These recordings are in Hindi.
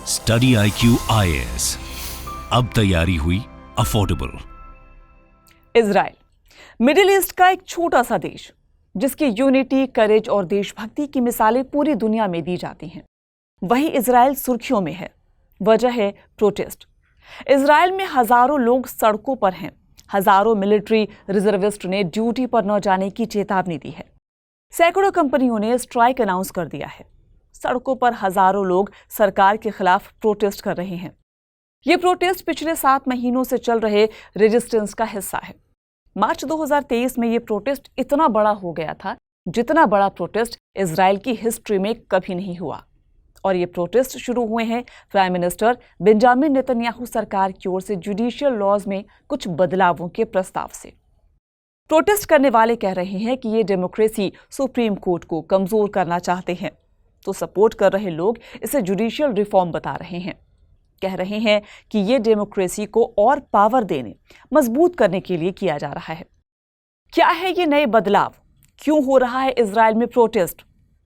स्टडी IQ IAS, अब तैयारी हुई अफोर्डेबल। इजराइल मिडिल ईस्ट का एक छोटा सा देश जिसकी यूनिटी, करेज और देशभक्ति की मिसालें पूरी दुनिया में दी जाती हैं, वही इजराइल सुर्खियों में है। वजह है प्रोटेस्ट। इजराइल में हजारों लोग सड़कों पर हैं। हजारों मिलिट्री रिजर्विस्ट ने ड्यूटी पर न जाने की चेतावनी दी है। सैकड़ों कंपनियों ने स्ट्राइक अनाउंस कर दिया है। सड़कों पर हजारों लोग सरकार के खिलाफ प्रोटेस्ट कर रहे हैं। ये प्रोटेस्ट पिछले 7 महीनों से चल रहे रेजिस्टेंस का हिस्सा है। मार्च 2023 में ये प्रोटेस्ट इतना बड़ा हो गया था जितना बड़ा प्रोटेस्ट इजराइल की हिस्ट्री में कभी नहीं हुआ। और ये प्रोटेस्ट शुरू हुए हैं प्राइम मिनिस्टर बेंजामिन नेतन्याहू सरकार की ओर से जुडिशियल लॉज में कुछ बदलावों के प्रस्ताव से। प्रोटेस्ट करने वाले कह रहे हैं कि ये डेमोक्रेसी सुप्रीम कोर्ट को कमजोर करना चाहते हैं, तो सपोर्ट कर रहे लोग इसे जुडिशियल रिफॉर्म बता रहे हैं। कह रहे हैं कि ये डेमोक्रेसी को और पावर देने, मजबूत करने के लिए किया जा रहा है। क्या है ये नए बदलाव? क्यों हो रहा है इजराइल में प्रोटेस्ट?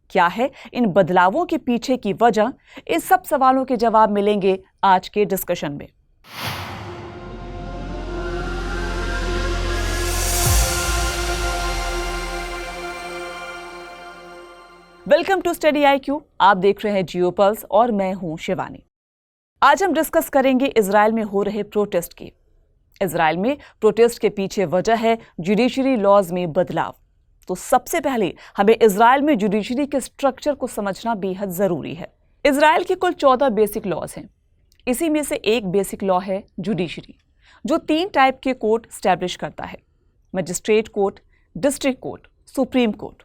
क्या है इन बदलावों के पीछे की वजह? इन सब सवालों के जवाब मिलेंगे आज के डिस्कशन में। Welcome to study IQ। आप देख रहे हैं जियो पल्स और मैं हूं शिवानी। आज हम डिस्कस करेंगे इजराइल में हो रहे प्रोटेस्ट की। इजराइल में प्रोटेस्ट के पीछे वजह है जुडिशरी लॉज में बदलाव। तो सबसे पहले हमें इजराइल में जुडिशरी के स्ट्रक्चर को समझना बेहद जरूरी है। इजराइल के कुल 14 बेसिक लॉज हैं। इसी में से एक बेसिक लॉ है जुडिशरी, जो 3 टाइप के कोर्ट स्टैब्लिश करता है: magistrate court, district court, supreme court.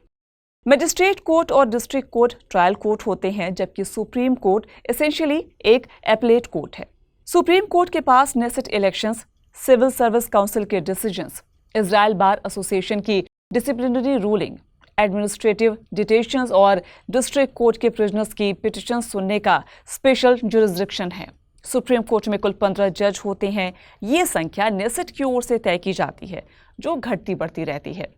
Magistrate court और डिस्ट्रिक्ट कोर्ट ट्रायल कोर्ट होते हैं, जबकि सुप्रीम कोर्ट एसेंशियली एक एपलेट कोर्ट है। सुप्रीम कोर्ट के पास Knesset elections, civil service council के डिसीजंस, इजराइल बार एसोसिएशन की डिसिप्लिनरी रूलिंग, एडमिनिस्ट्रेटिव डिटेशंस और डिस्ट्रिक्ट कोर्ट के प्रिजनर्स की पिटिशन सुनने का स्पेशल जुरिसडिक्शन है। सुप्रीम कोर्ट में कुल 15 जज होते हैं। ये संख्या नेसेट की ओर से तय की जाती है, जो घटती बढ़ती रहती है।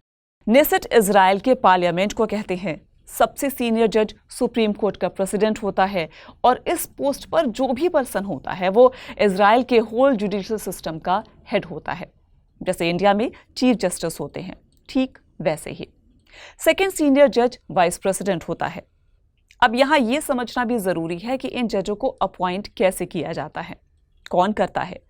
नेसेट इजराइल के पार्लियामेंट को कहते हैं। सबसे सीनियर जज सुप्रीम कोर्ट का प्रेसिडेंट होता है और इस पोस्ट पर जो भी पर्सन होता है वो इजराइल के होल जुडिशियल सिस्टम का हेड होता है। जैसे इंडिया में चीफ जस्टिस होते हैं, ठीक वैसे ही सेकेंड सीनियर जज वाइस प्रेसिडेंट होता है। अब यहाँ ये समझना भी जरूरी है कि इन जजों को अपॉइंट कैसे किया जाता है, कौन करता है।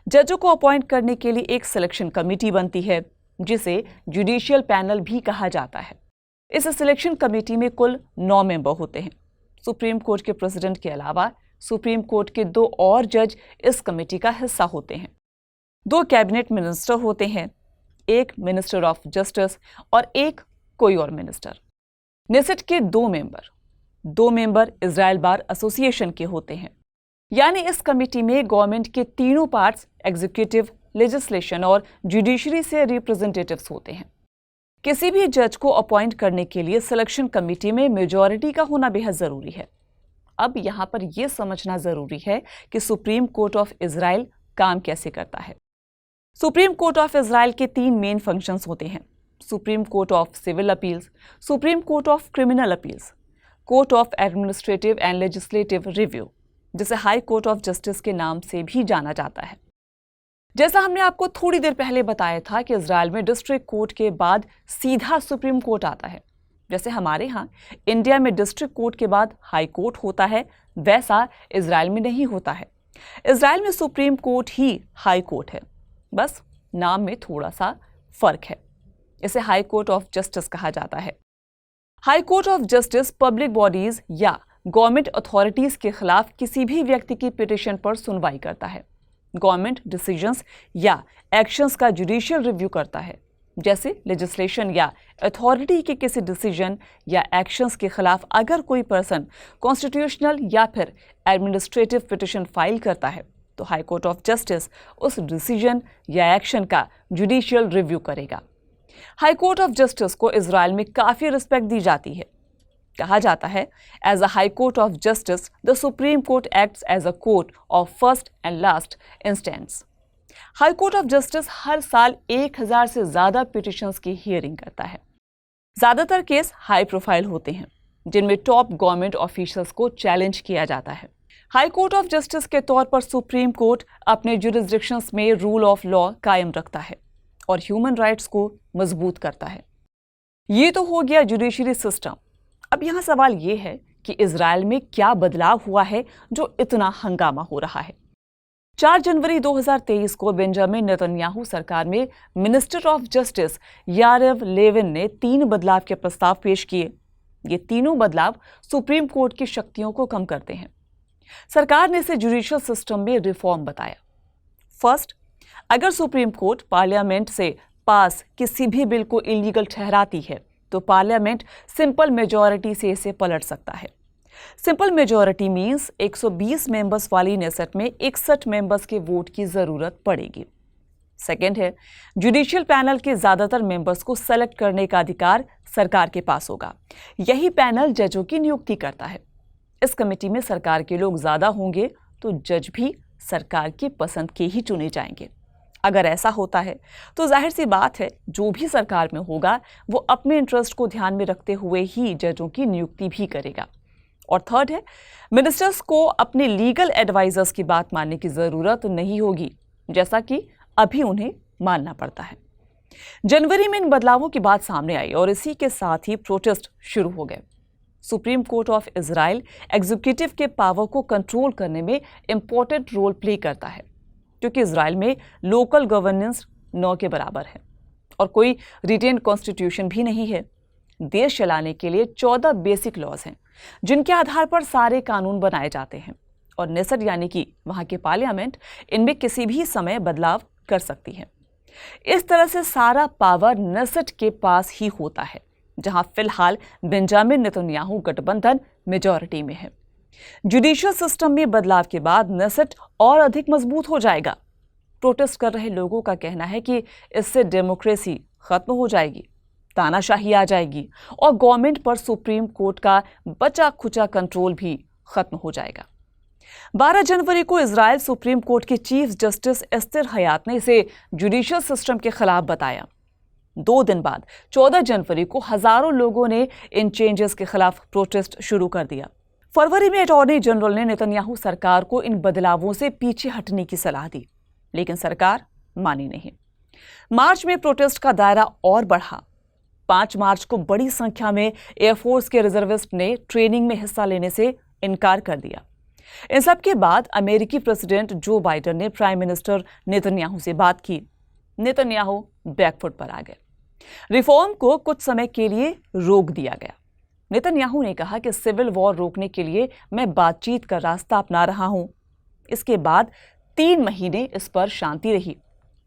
जजों को अपॉइंट करने के लिए एक सिलेक्शन कमेटी बनती है, जिसे जुडिशियल पैनल भी कहा जाता है। इस सिलेक्शन कमेटी में कुल 9 मेंबर होते हैं। सुप्रीम कोर्ट के प्रेसिडेंट के अलावा सुप्रीम कोर्ट के 2 और जज इस कमेटी का हिस्सा होते हैं। 2 कैबिनेट मिनिस्टर होते हैं, एक मिनिस्टर ऑफ जस्टिस और एक कोई और मिनिस्टर। नेसेट के 2 मेंबर इजराइल बार एसोसिएशन के होते हैं। यानी इस कमेटी में गवर्नमेंट के तीनों पार्ट्स, एग्जीक्यूटिव, लेजिस्लेशन और जुडिशरी से रिप्रेजेंटेटिव्स होते हैं। किसी भी जज को अपॉइंट करने के लिए सिलेक्शन कमेटी में मेजॉरिटी का होना बेहद जरूरी है। अब यहां पर यह समझना जरूरी है कि सुप्रीम कोर्ट ऑफ इजराइल काम कैसे करता है। सुप्रीम कोर्ट ऑफ इजराइल के 3 मेन फंक्शंस होते हैं: supreme court of civil appeals, supreme court of criminal appeals, court of administrative and legislative review, जिसे हाई कोर्ट ऑफ जस्टिस के नाम से भी जाना जाता है। जैसा हमने आपको थोड़ी देर पहले बताया था कि इजराइल में डिस्ट्रिक्ट कोर्ट के बाद सीधा सुप्रीम कोर्ट आता है। जैसे हमारे यहाँ इंडिया में डिस्ट्रिक्ट कोर्ट के बाद हाई कोर्ट होता है, वैसा इजराइल में नहीं होता है। इजराइल में सुप्रीम कोर्ट ही हाई कोर्ट है, बस नाम में थोड़ा सा फर्क है। इसे हाई कोर्ट ऑफ जस्टिस कहा जाता है। High court of justice public bodies या गवर्नमेंट अथॉरिटीज के खिलाफ किसी भी व्यक्ति की पिटिशन पर सुनवाई करता है। गवर्नमेंट डिसीजंस या एक्शंस का जुडिशियल रिव्यू करता है। जैसे लेजिस्लेशन या अथॉरिटी के किसी डिसीजन या एक्शंस के खिलाफ अगर कोई पर्सन कॉन्स्टिट्यूशनल या फिर एडमिनिस्ट्रेटिव पिटिशन फाइल करता है, तो हाई कोर्ट ऑफ जस्टिस उस डिसीजन या एक्शन का जुडिशियल रिव्यू करेगा। हाई कोर्ट ऑफ जस्टिस को इजराइल में काफी रिस्पेक्ट दी जाती है। कहा जाता है, as a high court of justice the supreme court acts as a court of first and last instance. High court of justice हर साल 1000 से ज्यादा पिटिशंस की हियरिंग करता है। ज्यादातर केस हाई प्रोफाइल होते हैं, जिनमें टॉप गवर्नमेंट ऑफिशियल्स को चैलेंज किया जाता है। हाई कोर्ट ऑफ जस्टिस के तौर पर सुप्रीम कोर्ट अपने जुरिसडिक्शंस में रूल ऑफ लॉ कायम रखता है और ह्यूमन राइट्स को मजबूत करता है। ये तो हो गया जुडिशरी सिस्टम। अब यहाँ सवाल ये है कि इजराइल में क्या बदलाव हुआ है जो इतना हंगामा हो रहा है। 4 जनवरी 2023 को बेंजामिन नेतन्याहू सरकार में minister of justice Yariv Levin ने 3 बदलाव के प्रस्ताव पेश किए। ये तीनों बदलाव सुप्रीम कोर्ट की शक्तियों को कम करते हैं। सरकार ने इसे जुडिशियल सिस्टम में रिफॉर्म बताया। फर्स्ट, अगर सुप्रीम कोर्ट पार्लियामेंट से पास किसी भी बिल को इलीगल ठहराती है तो पार्लियामेंट सिंपल मेजॉरिटी से इसे पलट सकता है। सिंपल मेजॉरिटी मींस 120 मेंबर्स वाली नेसेट में 61 मेंबर्स के वोट की जरूरत पड़ेगी। सेकंड है, जुडिशियल पैनल के ज्यादातर मेंबर्स को सेलेक्ट करने का अधिकार सरकार के पास होगा। यही पैनल जजों की नियुक्ति करता है। इस कमेटी में सरकार के लोग ज्यादा होंगे तो जज भी सरकार की पसंद के ही चुने जाएंगे। अगर ऐसा होता है तो जाहिर सी बात है जो भी सरकार में होगा वो अपने इंटरेस्ट को ध्यान में रखते हुए ही जजों की नियुक्ति भी करेगा। और थर्ड है, मिनिस्टर्स को अपने लीगल एडवाइजर्स की बात मानने की जरूरत नहीं होगी, जैसा कि अभी उन्हें मानना पड़ता है। जनवरी में इन बदलावों की बात सामने आई और इसी के साथ ही प्रोटेस्ट शुरू हो गए। Supreme court of Israel executive के पावर को कंट्रोल करने में इंपॉर्टेंट रोल प्ले करता है, क्योंकि इजराइल में लोकल गवर्नेंस 9 के बराबर है और कोई रिटेन कॉन्स्टिट्यूशन भी नहीं है। देश चलाने के लिए 14 बेसिक लॉज हैं जिनके आधार पर सारे कानून बनाए जाते हैं और नेसेट यानी कि वहां की पार्लियामेंट इनमें किसी भी समय बदलाव कर सकती है। इस तरह से सारा पावर नेसेट के पास ही होता है, जहां फिलहाल बेंजामिन नेतन्याहू गठबंधन मेजॉरिटी में है। जुडिशियल सिस्टम में बदलाव के बाद नेसेट और अधिक मजबूत हो जाएगा। प्रोटेस्ट कर रहे लोगों का कहना है कि इससे डेमोक्रेसी खत्म हो जाएगी, तानाशाही आ जाएगी और गवर्नमेंट पर सुप्रीम कोर्ट का बचा खुचा कंट्रोल भी खत्म हो जाएगा। 12 जनवरी को इजराइल सुप्रीम कोर्ट के चीफ जस्टिस एस्तर हयात ने इसे जुडिशियल सिस्टम के खिलाफ बताया। 2 दिन बाद 14 जनवरी को हजारों लोगों ने इन चेंजेस के खिलाफ प्रोटेस्ट शुरू कर दिया। फरवरी में अटॉर्नी जनरल ने नेतन्याहू सरकार को इन बदलावों से पीछे हटने की सलाह दी, लेकिन सरकार मानी नहीं। मार्च में प्रोटेस्ट का दायरा और बढ़ा। 5 मार्च को बड़ी संख्या में एयरफोर्स के रिजर्विस्ट ने ट्रेनिंग में हिस्सा लेने से इनकार कर दिया। इन सब के बाद अमेरिकी प्रेसिडेंट जो बाइडेन ने प्राइम मिनिस्टर नेतन्याहू से बात की। नेतन्याहू बैकफुट पर आ गए। रिफॉर्म को कुछ समय के लिए रोक दिया गया। नेतन्याहू ने कहा कि सिविल वॉर रोकने के लिए मैं बातचीत का रास्ता अपना रहा हूं। इसके बाद 3 महीने इस पर शांति रही।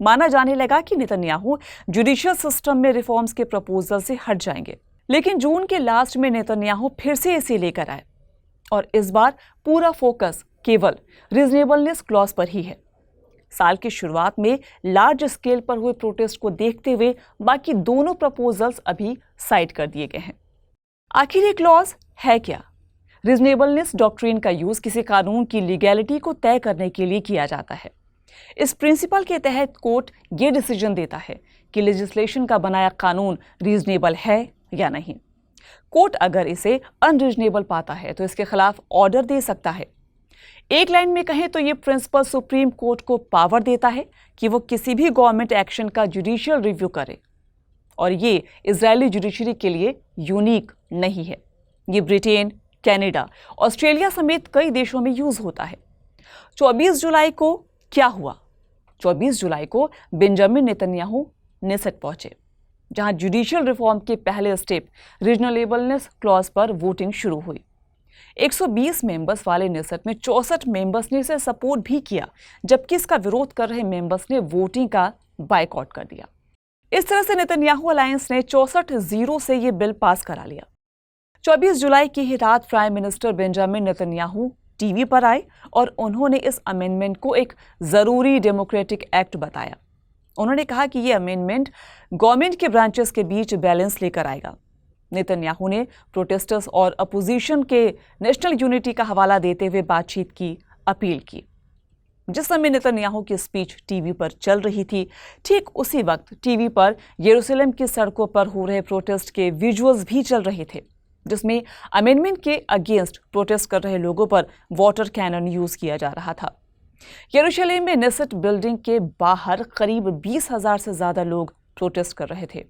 माना जाने लगा कि नेतन्याहू जुडिशियल सिस्टम में रिफॉर्म्स के प्रपोजल से हट जाएंगे, लेकिन जून के लास्ट में नेतन्याहू फिर से इसे लेकर आए और इस बार पूरा फोकस केवल रीजनेबलनेस क्लॉज पर ही है। साल की शुरुआत में लार्ज स्केल पर हुए प्रोटेस्ट को देखते हुए बाकी दोनों प्रपोजल्स अभी साइड कर दिए गए हैं। आखिर ये क्लॉज है क्या? रीजनेबलनेस डॉक्ट्रिन का यूज किसी कानून की लीगैलिटी को तय करने के लिए किया जाता है। इस प्रिंसिपल के तहत कोर्ट ये डिसीजन देता है कि लेजिस्लेशन का बनाया कानून रीजनेबल है या नहीं। कोर्ट अगर इसे अनरीजनेबल पाता है तो इसके खिलाफ ऑर्डर दे सकता है। एक लाइन में कहें तो ये प्रिंसिपल सुप्रीम कोर्ट को पावर देता है कि वो किसी भी गवर्नमेंट एक्शन का जुडिशियल रिव्यू करे, और ये इजरायली जुडिशरी के लिए यूनिक नहीं है। ये ब्रिटेन, कनाडा, ऑस्ट्रेलिया समेत कई देशों में यूज होता है। 24 जुलाई को क्या हुआ? 24 जुलाई को बेंजामिन नेतन्याहू नेसेट पहुंचे, जहां जुडिशियल रिफॉर्म के पहले स्टेप रीजनेबलनेस क्लॉज पर वोटिंग शुरू हुई। 120 मेंबर्स वाले नेसेट में 64 मेंबर्स ने इसे सपोर्ट भी किया, जबकि इसका विरोध कर रहे मेंबर्स ने वोटिंग का बायकॉट कर दिया। इस तरह से नेतन्याहू अलायंस ने 64-0 से ये बिल पास करा लिया। 24 जुलाई की ही रात prime minister Benjamin Netanyahu TV पर आए और उन्होंने इस अमेंडमेंट को एक जरूरी डेमोक्रेटिक एक्ट बताया। उन्होंने कहा कि ये अमेंडमेंट गवर्नमेंट के ब्रांचेस के बीच बैलेंस लेकर आएगा। नेतन्याहू ने प्रोटेस्टर्स और अपोजिशन के नेशनल यूनिटी का हवाला देते हुए बातचीत की अपील की। जिस समय नेतन्याहू की स्पीच टीवी पर चल रही थी, ठीक उसी वक्त टीवी पर यरूशलेम की सड़कों पर हो रहे प्रोटेस्ट के विजुअल्स भी चल रहे थे। जिसमें अमेंडमेंट के अगेंस्ट प्रोटेस्ट कर रहे लोगों पर वाटर कैनन यूज किया जा रहा था। यरूशलेम में नेसेट बिल्डिंग के बाहर करीब 20,000 से ज्यादा लोग प्रोटेस्ट कर रहे थे।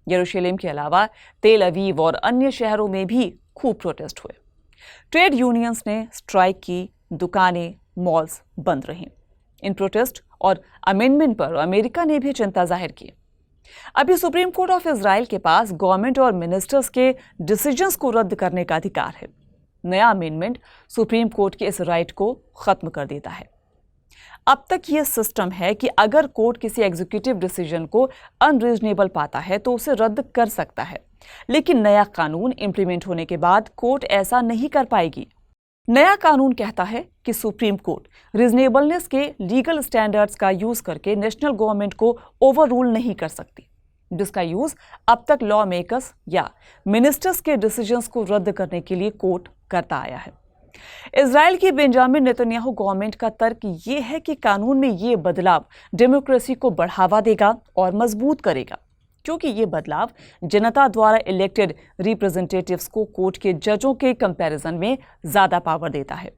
यरूशलेम के अलावा तेल अवीव और अन्य शहरों में भी खूब प्रोटेस्ट हुए। ट्रेड यूनियंस ने स्ट्राइक की, दुकानें, मॉल्स बंद रहीं। इन प्रोटेस्ट और अमेंडमेंट पर अमेरिका ने भी चिंता जाहिर की। अभी सुप्रीम कोर्ट ऑफ इजराइल के पास गवर्नमेंट और मिनिस्टर्स के डिसीजंस को रद्द करने का अधिकार है। नया अमेंडमेंट सुप्रीम कोर्ट के इस राइट को खत्म कर देता है। अब तक यह सिस्टम है कि अगर कोर्ट किसी एग्जीक्यूटिव डिसीजन को अनरीजनेबल पाता है तो उसे रद्द कर सकता है, लेकिन नया कानून इंप्लीमेंट होने के बाद कोर्ट ऐसा नहीं कर पाएगी। नया कानून कहता है कि सुप्रीम कोर्ट रीजनेबलनेस के लीगल स्टैंडर्ड्स का यूज करके नेशनल गवर्नमेंट को ओवररूल नहीं कर सकती, जिसका यूज अब तक लॉ मेकर्स या मिनिस्टर्स के डिसीजंस को रद्द करने के लिए कोर्ट करता आया है। इजराइल की बेंजामिन नेतन्याहू गवर्नमेंट का तर्क ये है कि कानून में ये बदलाव डेमोक्रेसी को बढ़ावा देगा और मजबूत करेगा, क्योंकि ये बदलाव जनता द्वारा इलेक्टेड रिप्रेजेंटेटिव्स को कोर्ट के जजों के कंपैरिजन में ज्यादा पावर देता है।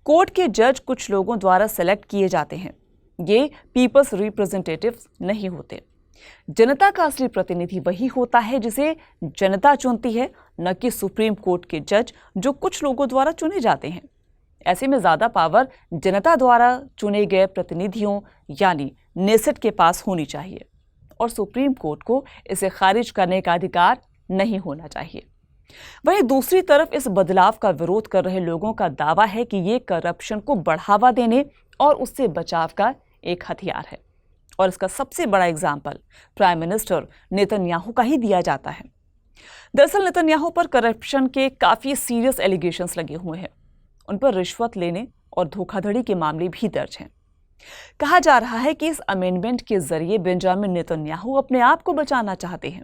कोर्ट के जज कुछ लोगों द्वारा सेलेक्ट किए जाते हैं। ये पीपल्स रिप्रेजेंटेटिव्स नहीं होते। जनता का असली प्रतिनिधि वही होता है जिसे जनता चुनती है, न कि सुप्रीम कोर्ट के जज जो कुछ लोगों द्वारा चुने जाते हैं। ऐसे में ज्यादा पावर जनता द्वारा चुने गए प्रतिनिधियों यानी नेसेट के पास होनी चाहिए और सुप्रीम कोर्ट को इसे खारिज करने का अधिकार नहीं होना चाहिए। वहीं दूसरी तरफ इस बदलाव का विरोध कर रहे लोगों का दावा है कि ये करप्शन को बढ़ावा देने और उससे बचाव का एक हथियार है, और इसका सबसे बड़ा एग्जाम्पल प्राइम मिनिस्टर नेतन्याहू का ही दिया जाता है। दरअसल नेतन्याहू पर करप्शन के काफी सीरियस एलिगेशंस लगे हुए हैं। उन पर रिश्वत लेने और धोखाधड़ी के मामले भी दर्ज हैं। कहा जा रहा है कि इस अमेंडमेंट के जरिए बेंजामिन नेतन्याहू अपने आप को बचाना चाहते हैं।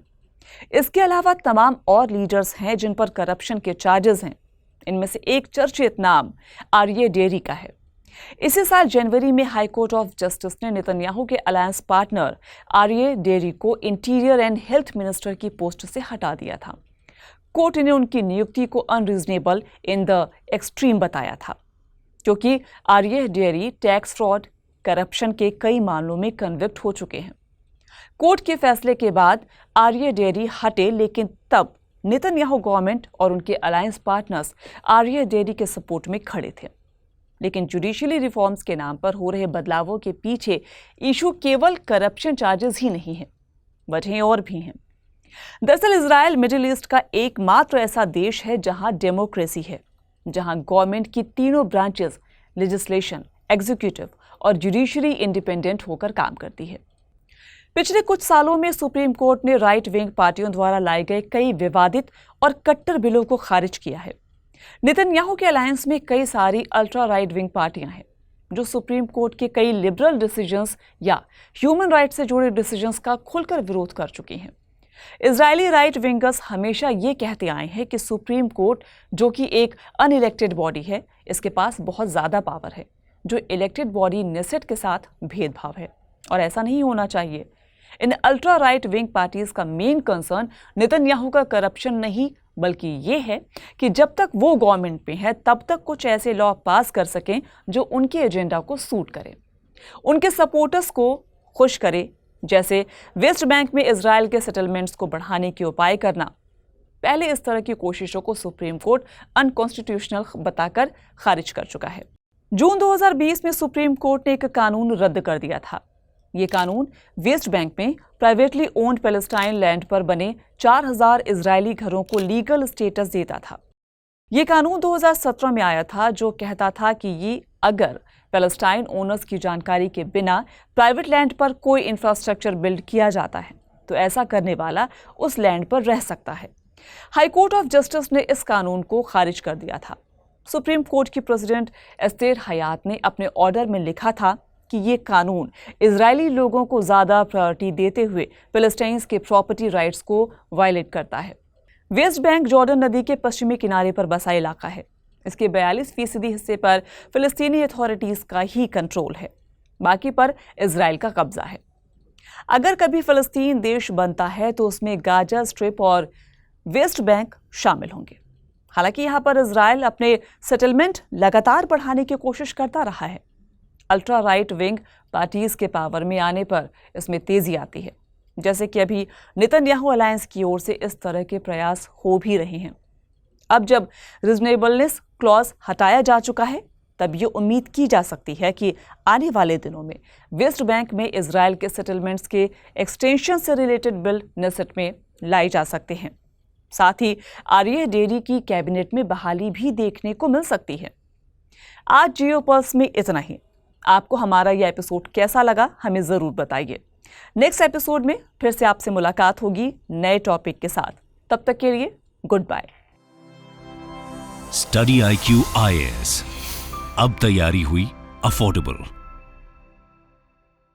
इसके अलावा तमाम और लीडर्स हैं जिन पर करप्शन के चार्जेस हैं। इनमें से एक चर्चित नाम आर्ये डेरी का है। इसी साल जनवरी में हाई कोर्ट ऑफ जस्टिस ने नेतन्याहू के अलायंस पार्टनर आर्ये डेरी को इंटीरियर एंड हेल्थ मिनिस्टर की पोस्ट से हटा दिया था। कोर्ट ने उनकी नियुक्ति को अनरीजनेबल इन द एक्सट्रीम बताया था, क्योंकि आर्ये डेरी टैक्स फ्रॉड, करप्शन के कई मामलों में कन्विक्ट हो चुके हैं। कोर्ट के फैसले के बाद आर्ये डेरी हटे, लेकिन तब नेतन्याहू गवर्नमेंट और उनके अलायंस पार्टनर्स आर्ये डेरी के सपोर्ट में खड़े थे। लेकिन जुडिशियली रिफॉर्म्स के नाम पर हो रहे बदलावों के पीछे इशू केवल करप्शन चार्जेस ही नहीं है, वजहें और भी हैं। दरअसल इजराइल मिडिल ईस्ट का एकमात्र ऐसा देश है जहां डेमोक्रेसी है, जहां गवर्नमेंट की तीनों ब्रांचेस लेजिस्लेशन, एग्जीक्यूटिव और जुडिशरी इंडिपेंडेंट होकर काम करती है। पिछले कुछ सालों में सुप्रीम कोर्ट ने राइट विंग पार्टियों द्वारा लाए गए कई विवादित और कट्टर बिलों को खारिज किया है। नेतन्याहू के अलायंस में कई सारी अल्ट्रा राइट विंग पार्टियां हैं जो सुप्रीम कोर्ट के कई लिबरल डिसीजंस या ह्यूमन राइट्स से जुड़े डिसीजंस का खुलकर विरोध कर चुकी हैं। इजरायली राइट विंगर्स हमेशा ये कहते आए हैं कि सुप्रीम कोर्ट, जो कि एक अनइलेक्टेड बॉडी है, इसके पास बहुत ज्यादा पावर है, जो इलेक्टेड बॉडी नेसेट के साथ भेदभाव है, और ऐसा नहीं होना चाहिए। इन अल्ट्रा राइट विंग पार्टीज का मेन कंसर्न नेतन्याहू का करप्शन नहीं, बल्कि ये है कि जब तक वो गवर्नमेंट में है तब तक कुछ ऐसे लॉ पास कर सकें जो उनके एजेंडा को सूट करे, उनके सपोर्टर्स को खुश करे, जैसे वेस्ट बैंक में इजराइल के सेटलमेंट्स को बढ़ाने के उपाय करना। पहले इस तरह की कोशिशों को सुप्रीम कोर्ट अनकॉन्स्टिट्यूशनल बताकर खारिज कर चुका है। जून 2020 में सुप्रीम कोर्ट ने एक कानून रद्द कर दिया था। ये कानून वेस्ट बैंक में प्राइवेटली ओन्ड पैलेस्टाइन लैंड पर बने 4000 इजरायली घरों को लीगल स्टेटस देता था। ये कानून 2017 में आया था, जो कहता था कि ये अगर पैलेस्टाइन ओनर्स की जानकारी के बिना प्राइवेट लैंड पर कोई इंफ्रास्ट्रक्चर बिल्ड किया जाता है तो ऐसा करने वाला उस लैंड पर रह सकता है। हाई कोर्ट ऑफ जस्टिस ने इस कानून को खारिज कर दिया था। सुप्रीम कोर्ट की प्रेसिडेंट एस्तेर हयात ने अपने ऑर्डर में लिखा था कि ये कानून इजरायली लोगों को ज्यादा प्रायोरिटी देते हुए पैलेस्टाइन्स के प्रॉपर्टी राइट्स को वायलेट करता है। वेस्ट बैंक जॉर्डन नदी के पश्चिमी किनारे पर बसा इलाका है। इसके 42% हिस्से पर फिलिस्तीनी अथॉरिटीज का ही कंट्रोल है, बाकी पर इजराइल का कब्जा है। अगर कभी फिलिस्तीन देश बनता है तो उसमें गाजा स्ट्रिप और वेस्ट बैंक शामिल होंगे। हालांकि यहां पर इजराइल अपने सेटलमेंट लगातार बढ़ाने की कोशिश करता रहा है। अल्ट्रा राइट विंग पार्टीज के पावर में आने पर इसमें तेजी आती है, जैसे कि अभी नेतन्याहू अलायंस की ओर से इस तरह के प्रयास हो भी रहे हैं। अब जब रीजनेबलनेस क्लॉज हटाया जा चुका है, तब ये उम्मीद की जा सकती है कि आने वाले दिनों में वेस्ट बैंक में इजराइल के सेटलमेंट्स के एक्सटेंशन से रिलेटेड बिल नेसेट में लाई जा सकते हैं। साथ ही आर्य डेरी की कैबिनेट में बहाली भी देखने को मिल सकती है। आज जियोपल्स में इतना ही। आपको हमारा यह एपिसोड कैसा लगा हमें जरूर बताइए। नेक्स्ट एपिसोड में फिर से आपसे मुलाकात होगी नए टॉपिक के साथ। तब तक के लिए goodbye. Study IQ IAS अब तैयारी हुई अफोर्डेबल।